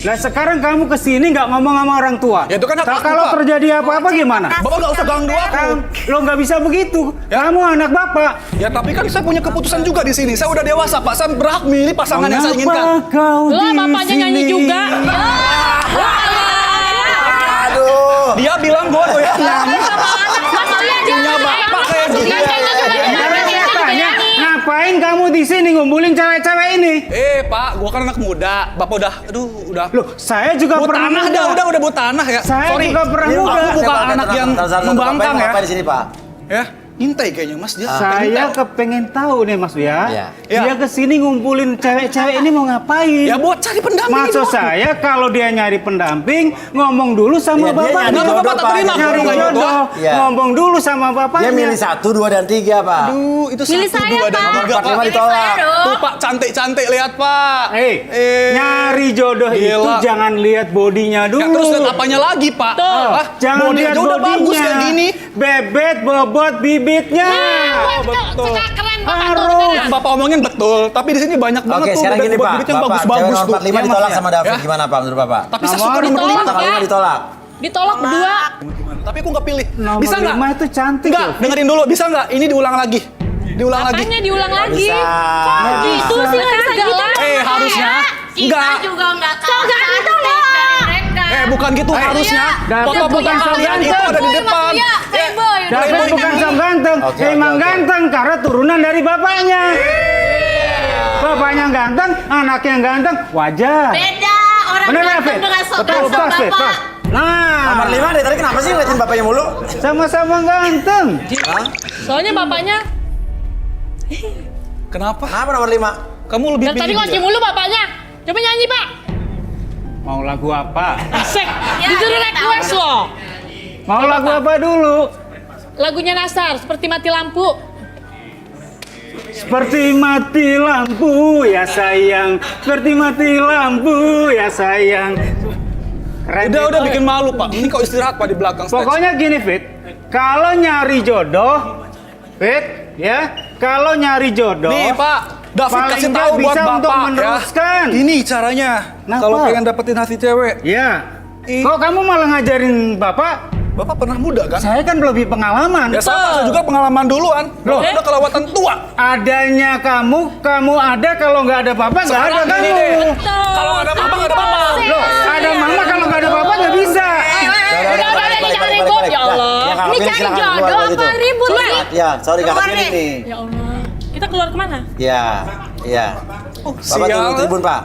Nah sekarang kamu kesini nggak ngomong sama orang tua. Ya itu kan hak aku, kalau Pak. terjadi apa-apa gimana? Bapak nggak usah ganggu aku. Lo nggak bisa begitu. Ya. Kamu anak bapak. Ya tapi kan saya punya keputusan juga di sini. Saya udah dewasa, Pak. Saya berhak milih pasangan yang saya inginkan. Kau Lah bapaknya nyanyi juga. Aduh. Dia bilang gue tuh ya. Punya bapak kayak gitu. Ngapain kamu di sini ngumpulin cewek-cewek ini? Pak, gua kan anak muda. Bapak udah. Loh, saya juga Bu pernah tanah muda. udah bu tanah ya. Saya Sorry. juga pernah muda. Aku bukan anak yang membangkang ya. Apa di sini, Pak? Ya, intai kayaknya Mas dia. Saya kepengen tahu nih Mas ya. Iya. Dia kesini ngumpulin cewek-cewek ini mau ngapain? Ya buat cari pendamping. Maksud doang. saya kalau dia nyari pendamping ngomong dulu sama Iya, dia bapak. nyari jodoh, Bapak Pak. terima Nyari kalau jodoh. jodoh. Iya. Ngomong dulu sama bapaknya. Dia milih 1, 2, dan 3, Pak. Aduh, itu Milih 1, saya, 2, dan Pak. 3, Nomor 45 ditolak. Tuh Pak, cantik-cantik lihat Pak. Nyari jodoh itu Gila. jangan lihat bodinya dulu. Ya, terus lihat apanya lagi Pak? Hah? Jangan Bodi lihat aja udah bodinya. bagus kayak gini. Bebet, bobot, bibitnya. Betul. Keren bapak Harus. Yang Bapak omongin betul, tapi di sini banyak banget Oke, tuh sekarang gini, Pak. bibit-bibit yang Bapak, cewek bagus-bagus nomor tuh. 45 Iya, ditolak Mas, sama ya. David. Ya. Gimana, Pak, menurut Bapak? Tapi saya Nomor suka nomor ditolak. 5. Nomor 45 ditolak. Ditolak berdua. Tapi aku nggak pilih. Nomor Bisa nggak? 5 itu cantik Enggak, loh. dengerin dulu. Bisa nggak? Ini diulang lagi. Diulang lagi. Apanya diulang lagi? Bisa. Kok gitu sih nggak bisa gitu? Harusnya. Enggak. juga nggak Kok nggak gitu loh? Bukan gitu harusnya. David Foto-foto bukan so kalian itu ganteng. ada di depan. Playboy. David bukan so ganteng, Oke, emang oke. ganteng karena turunan dari bapaknya. Bapaknya ganteng, anaknya ganteng, wajar. Beda orang Bener ganteng David? dengan sok Betul, ganteng pas, Fit, bapak. pas. Nah, Nomor 5 deh, tadi kenapa sih ngeliatin bapaknya mulu? sama-sama ganteng. Hah? Soalnya bapaknya Kenapa? Kenapa nomor 5? Kamu lebih dari tadi pilih kunci dia. mulu bapaknya. Coba nyanyi pak. Mau lagu apa? Asik. Ya, Disuruh kita request loh. Mau lagu apa dulu? Lagunya Nasar, seperti mati lampu. Seperti mati lampu ya sayang, seperti mati lampu ya sayang. Keren, Udah Fit. bikin malu Pak. Ini kau istirahat Pak di belakang stage. Pokoknya gini Fit, kalau nyari jodoh, Fit, ya, kalau nyari jodoh, Nih Pak, David paling kasih nggak tahu buat bisa Bapak untuk ya. meneruskan. Ini caranya. Kenapa? Kalau pengen dapetin hati cewek. Ya, kok kamu malah ngajarin bapak? Bapak pernah muda kan? Saya kan lebih pengalaman. Ya sama, saya juga pengalaman duluan. Loh. Udah kelewatan tua. Adanya kamu ada, kalau nggak ada papa nggak ada Sekarang kamu. gini deh. Kalau nggak ada papa, nggak ada papa. Loh, ada mama kalau nggak ada papa nggak bisa. Udah, jangan ribut ya Allah. Ini cari jodoh apa ribut sih? Ya, sorry kakak Keluar ini deh. nih. Ya Allah. Kita keluar kemana? Ya, iya. Oh, Bapak tunggu tribun, Pak.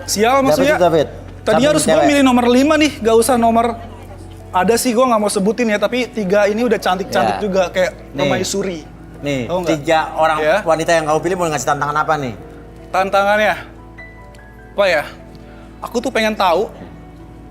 Sial maksudnya. David. Tadi harus gue milih nomor 5 nih, gak usah nomor. Ada sih gue nggak mau sebutin ya, tapi 3 ini udah cantik-cantik Ya. juga kayak Nih. Permaisuri. Nih, Tahu nggak? 3 orang Ya. wanita yang kamu pilih mau ngasih tantangan apa nih? Tantangannya, apa ya? Aku tuh pengen tahu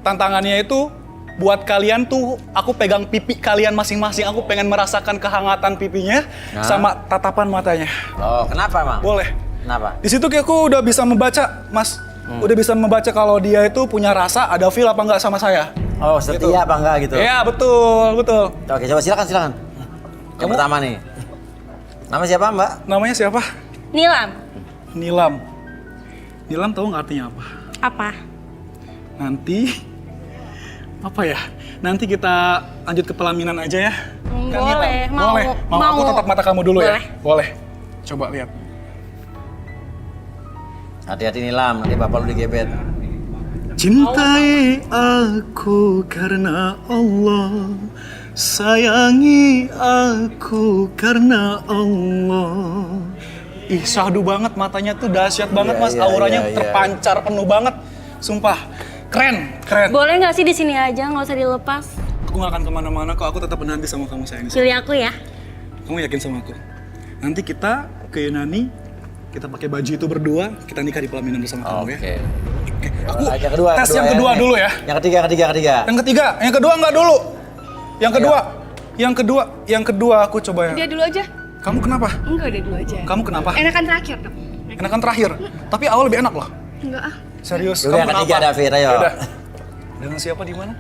tantangannya itu buat kalian tuh, aku pegang pipi kalian masing-masing, aku pengen merasakan kehangatan pipinya Nah. sama tatapan matanya. Oh, kenapa emang? Boleh. Kenapa? Di situ kayak aku udah bisa membaca, Mas. Udah bisa membaca kalau dia itu punya rasa, ada feel apa enggak sama saya. Oh, setia apa enggak gitu? Iya, betul. Oke, coba silakan. Yang pertama nih. Nama siapa, Mbak? Namanya siapa? Nilam. Nilam. Nilam tahu nggak artinya apa? Apa? Nanti apa ya? Nanti kita lanjut ke pelaminan aja ya. Kan, Boleh, Nilam? mau. Boleh. Mau aku tatap mata kamu dulu Boleh. ya? Boleh. Coba lihat. Hati-hati nih, Lam. Nanti bapak lu digebet. Cintai aku karena Allah, sayangi aku karena Allah. Ih, syahdu banget matanya tuh, dahsyat banget Iya, Mas, iya, auranya iya, iya. terpancar penuh banget. Sumpah, keren. Boleh nggak sih di sini aja, nggak usah dilepas? Aku gak akan kemana-mana kok, aku tetap menanti sama kamu sayang. Pilih aku ya. Kamu yakin sama aku? Nanti kita ke Yunani, kita pakai baju itu berdua, kita nikah di pelaminan bersama kamu ya. Oke. Oke, aku Yang kedua, tes yang kedua ya. dulu ya. Yang ketiga. Yang kedua enggak dulu. Yang kedua aku coba ya. Dia dulu aja. Kamu kenapa? Enggak, dia dulu aja. Kamu kenapa? Enakan terakhir dong. Enakan terakhir. Tapi awal lebih enak loh. Enggak ah. Serius. Yaudah, yang ketiga, David, ayo. Yaudah. Dengan siapa di mana?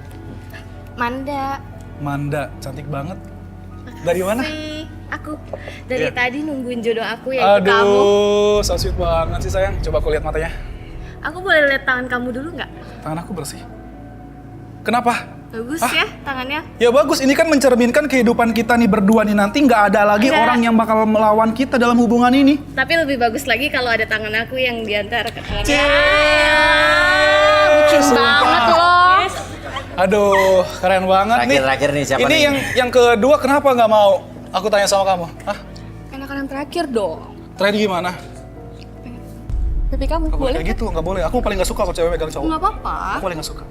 Manda. Manda, cantik banget. Dari mana? Aku dari Iya. tadi nungguin jodoh aku yaitu kamu. Aduh, so sweet banget sih sayang. Coba aku lihat matanya. Aku boleh lihat tangan kamu dulu nggak? Tangan aku bersih. Kenapa? Bagus Hah? ya tangannya. Ya bagus, ini kan mencerminkan kehidupan kita nih berdua nih. Nanti nggak ada lagi Enggak. orang yang bakal melawan kita dalam hubungan ini. Tapi lebih bagus lagi kalau ada tangan aku yang diantar ke tangan. Bucin banget loh. Aduh, keren banget nih. Terakhir nih, siapa ini nih? yang kedua kenapa nggak mau? Aku tanya sama kamu. Hah? Enakan yang terakhir dong. Terakhir gimana? Tapi kamu Nggak boleh boleh kayak gitu, nggak boleh. Aku paling nggak suka kalau cewek megang cowok. Nggak apa-apa. Aku paling nggak suka.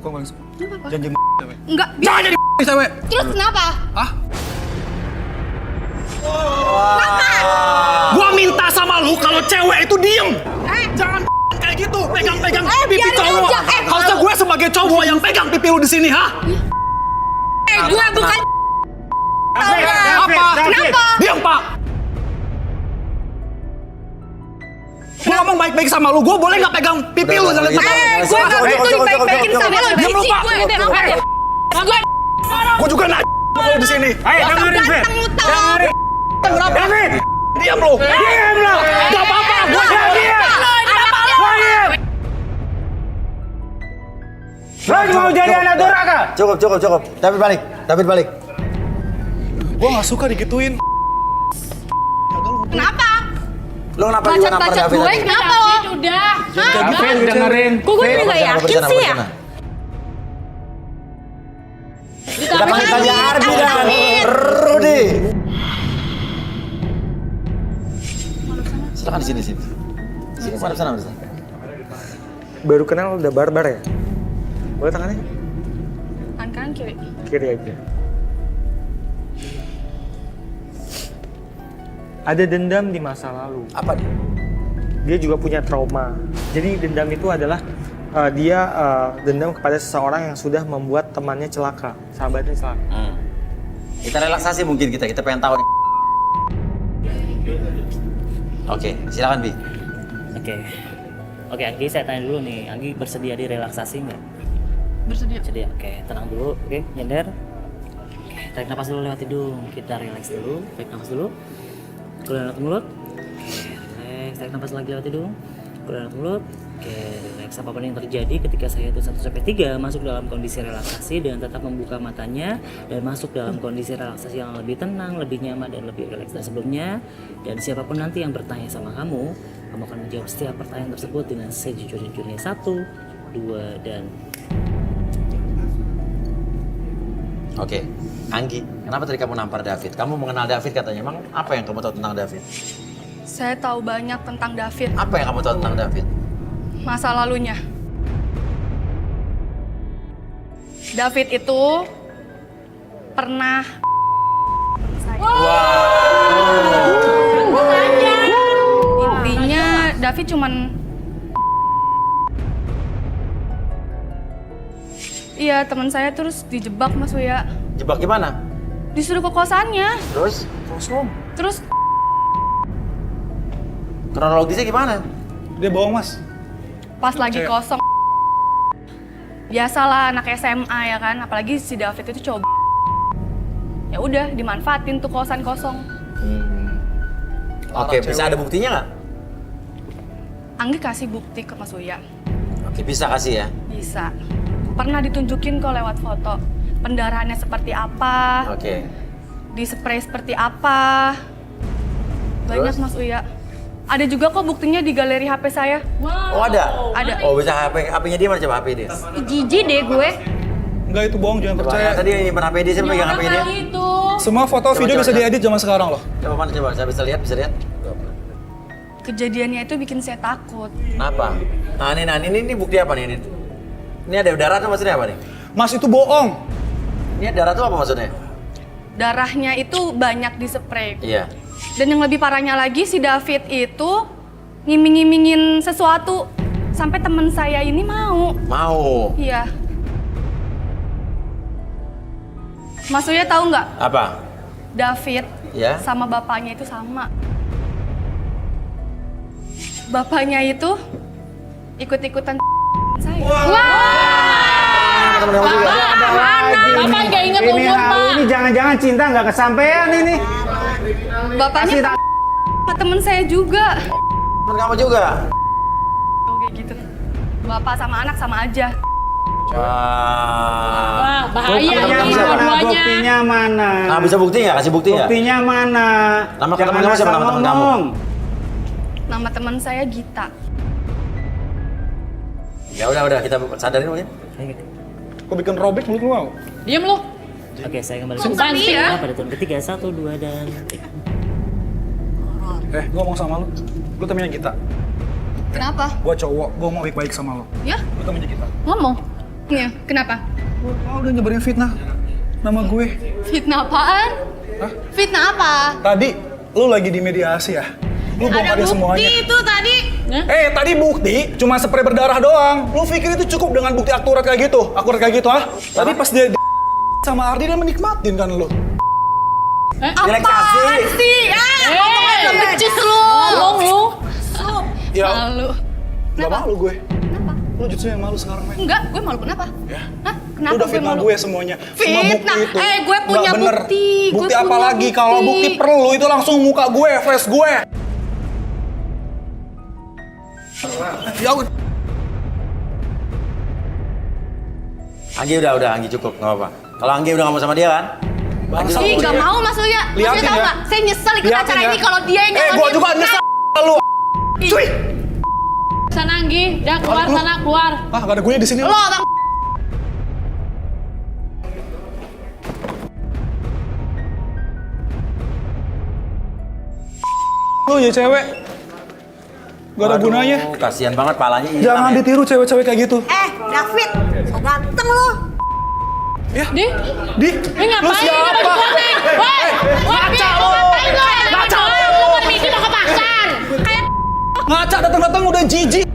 Aku paling suka. Nggak apa-apa. Jangan jadi cewek. Enggak. Jangan jadi cewek. Terus kenapa? Hah? Gua minta sama lu kalau cewek itu diem. Jangan kayak gitu, pegang-pegang pipi biarin cowok. aja. Harusnya gue sebagai cowok yang pegang pipi lu di sini, ha? Gue bukan. Apa? Kenapa? Diam, Pak. Gue ngomong baik-baik sama lu, gue boleh nggak pegang pipi lu? Udah, Jangan gitu. pegang. Gue nggak butuh dibaik-baikin sama lo. Diam lu, Pak. Gue juga nanya lu di sini. Ayo dengerin, Fit. Dengerin. David, Diam lu. diam lo. Gak apa-apa, gue Diam. Lo diam. Lo mau jadi anak durhaka? Cukup. David balik. Gue nggak suka digituin. Kenapa? Lo kenapa juga nampar Bacot-bacot David gue tadi? kenapa lo? Udah. David dengerin. Kok gue Fit. nggak yakin sih ya? Kita panggil saja Ardi dan Rudy. Silakan di sini. Sini madep sana. Baru kenal udah barbar ya? Boleh tangannya? Tangan kanan kiri. Kiri aja. Ada dendam di masa lalu. Apa nih? Dia juga punya trauma. Jadi dendam itu adalah dia dendam kepada seseorang yang sudah membuat temannya celaka, sahabatnya celaka. Kita relaksasi mungkin kita pengen tahu nih. Oke, silakan Bi. Oke, Anggi saya tanya dulu nih, Anggi bersedia direlaksasi nggak? Bersedia. Oke, tenang dulu, oke, nyender. Oke, tarik nafas dulu lewat hidung, kita relax dulu, tarik nafas dulu. Keluar lewat mulut. Oke, relax, tarik nafas lagi lewat hidung. Keluar lewat mulut. Oke, relax. Apapun yang terjadi ketika saya itu 1-3 masuk dalam kondisi relaksasi dan tetap membuka matanya dan masuk dalam kondisi relaksasi yang lebih tenang, lebih nyaman dan lebih rileks dari sebelumnya. Dan siapapun nanti yang bertanya sama kamu akan menjawab setiap pertanyaan tersebut dengan sejujur-jujurnya. 1, 2, dan Oke, Anggi, kenapa tadi kamu nampar David? Kamu mengenal David katanya. Emang apa yang kamu tahu tentang David? Saya tahu banyak tentang David, Apa yang kamu tahu tentang David? masa lalunya. David itu pernah intinya David cuman iya teman saya terus dijebak Mas Uya, Jebak gimana? disuruh ke kosannya, Terus? terus Kronologisnya gimana? Dia bohong, Mas. pas lagi Cewek. kosong. Biasalah anak SMA ya kan, apalagi si David itu cowok. Ya udah dimanfaatin tuh kosan kosong. Oke, bisa ada buktinya nggak? Anggi kasih bukti ke Mas Uya. Oke, bisa kasih ya? Bisa. Pernah ditunjukin kok lewat foto. Pendarahannya seperti apa, Oke. di spray seperti apa. Banyak Terus? Mas Uya. Ada juga kok buktinya di galeri HP saya. Oh ada? Ada. Oh bisa HP-nya dia mana coba HP dia? Jijik deh gue. Enggak, itu bohong, jangan Coba percaya. tadi nyimpen HP dia, siapa pegang HP dia? Itu. Semua foto Coba, video coba, bisa coba. diedit zaman sekarang loh. Coba mana coba, saya bisa lihat? Kejadiannya itu bikin saya takut. Kenapa? Nah ini bukti apa nih? Ini ada darah tuh maksudnya apa nih? Mas, itu bohong. Ini darah tuh apa maksudnya? Darahnya itu banyak di spray. Iya. Dan yang lebih parahnya lagi si David itu ngiming-ngimingin sesuatu sampai teman saya ini mau. Mau? Iya. Mas Uya tahu nggak? Apa? David Ya. sama bapaknya itu sama. Bapaknya itu ikut-ikutan saya. Temen kamu juga? Bapak nggak inget Ini umur, Pak. ini jangan-jangan cinta nggak kesampaian ini. Bapaknya Kasih tak- sama temen saya juga. Temen kamu juga? Kayak gitu. Bapak sama anak sama aja. Wah, bahaya Buktinya nih mana? dua-duanya. Buktinya mana? Nah, bisa bukti nggak? Kasih bukti nggak? Buktinya mana? Nama Jangan teman kamu siapa, asal nama teman kamu? ngomong. Nama teman saya Gita. Ya udah kita sadarin mungkin. Kau bikin robek mulut lu mau? Diam lu. Oke, saya kembali Banting. Nah, pada tahun ketiga, 1, 2, dan tiga. Gue ngomong sama lu. Lu temennya kita. Kenapa? Gue cowok, gue mau baik-baik sama lu. Ya? Lu temennya kita. Ngomong. Iya, kenapa? Oh, udah nyebarin fitnah nama gue. Fitnah apaan? Hah? Fitnah apa? Tadi lu lagi di mediasi ya? Lu bongkarin semuanya. itu tadi. Tadi bukti cuma spray berdarah doang. Lu pikir itu cukup dengan bukti akurat kayak gitu? Akurat kayak gitu, ah? Tadi pas dia sama Ardi dia menikmatin kan lu. Relaksasi. sih? Ngomong aja becus lu. Ngomong lu. Ya, Malu. gak Kenapa? malu gue. Kenapa? Lu justru yang malu sekarang, men. Enggak, gue malu kenapa? Ya. Hah? Lu Kenapa udah gue fitnah malu? gue semuanya. Semua bukti Fitnah? itu. Gue punya Nggak bener. bukti. Gue Bukti apa punya lagi? bukti. Kalau bukti perlu itu langsung muka gue, flash gue. Ya udah. Anggi udah, Anggi cukup, nggak apa-apa. Kalau Anggi udah nggak mau sama dia kan? Anggi Bangsa. Ih, sama gak dia. mau Mas Uya. Mas Uya Liatin tahu ya. nggak? Saya nyesel ikut Liatin acara ya. ini kalau dia yang nyalahin. Gue juga nyesel lu. Cuy. Sana Anggi, udah keluar sana, keluar. Ah, gak ada gunanya di sini. Lo bang. Lu ya cewek. Gak ada Waduh, gunanya. Kasihan banget palanya hilang. Jangan ya. ditiru cewek-cewek kayak gitu. David, so ganteng lu. Ya. Di, Di. ini Lu ngapain? siapa? Woi, ngaca lu. Ngaca lu. Lu mau misi mau ke pasar. Kayak Ngaca datang-datang udah jijik.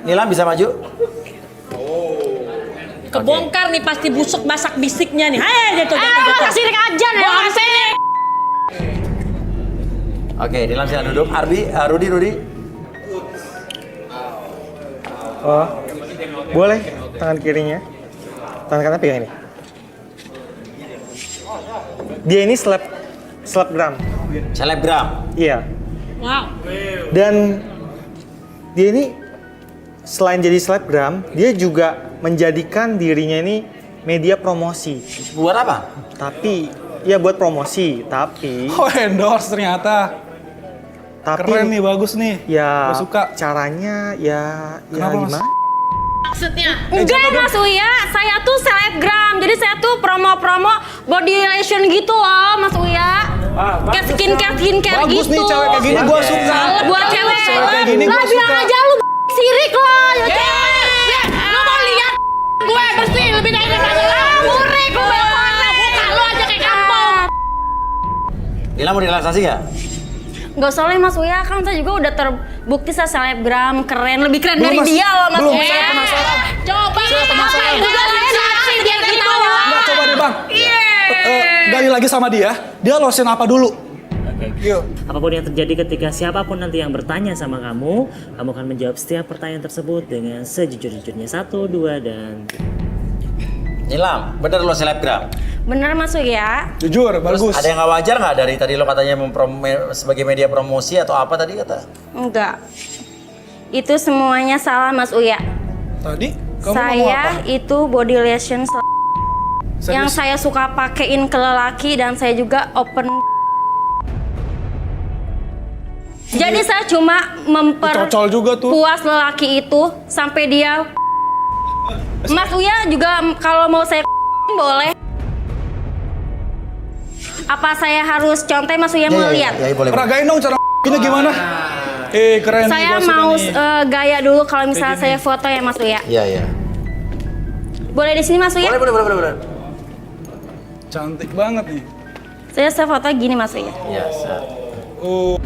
Nilam bisa maju? kebongkar nih pasti busuk basak bisiknya nih. Hai, jatuh. Sirik aja nih. Gua kasih. Oke, Nilam silakan duduk. Rudi. Oh, boleh tangan kirinya. Tangan kanan pegang ini. Dia ini selebgram. Selebgram. Iya. Wow. Dan dia ini selain jadi selebgram, dia juga menjadikan dirinya ini media promosi. Buat apa? Tapi ya buat promosi, tapi Oh, endorse ternyata. Keren nih, bagus nih. ya Gua suka. caranya ya Kenapa, Mas? gimana? Maksudnya? Enggak Mas Uya, saya tuh selebgram. Jadi saya tuh promo-promo body lotion gitu loh Mas Uya. Kayak skincare Bagus gitu. nih cewek kayak gini, gua suka. Buat cewek. Cewek kayak gini Lah gua bilang suka. aja lu sirik lo. Ya cewek. Lu mau lihat gue bersih lebih dari murik lu mana buka lu aja kayak kampung. Nilam mau relaksasi nggak? Gak usah lah Mas Uya, kan saya juga udah terbukti saya selebgram, keren, lebih keren Belum, dari Mas. dia loh Mas Belum, Uya. saya penasaran. Coba Saya penasaran. Udah relaksasi biar kita tahu. Nggak, coba deh bang. Gali lagi sama dia lotion apa dulu? Oke. Yuk. Apapun yang terjadi ketika siapapun nanti yang bertanya sama kamu akan menjawab setiap pertanyaan tersebut dengan sejujur-jujurnya. 1, 2, dan Nilam, bener lo selebgram? Bener Mas Uya. Jujur, Terus bagus. ada yang nggak wajar nggak dari tadi lo katanya sebagai media promosi atau apa tadi kata? Enggak. Itu semuanya salah Mas Uya. Tadi kamu ngomong Saya apa? itu body lotion yang Serius? saya suka pakein ke lelaki dan saya juga open. Jadi saya cuma Cocol juga tuh. memperpuas lelaki itu sampai dia. Mas Uya juga kalau mau saya boleh. Apa saya harus contoh Mas Uya mau lihat? Ya, boleh. Peragain dong cara ini gimana? Keren nih, Saya gua suka mau nih. gaya dulu kalau misalnya saya foto ya Mas Uya. Iya. Boleh di sini Mas Uya? Boleh. Cantik banget nih. Saya foto gini Mas Uya. Iya, Oh.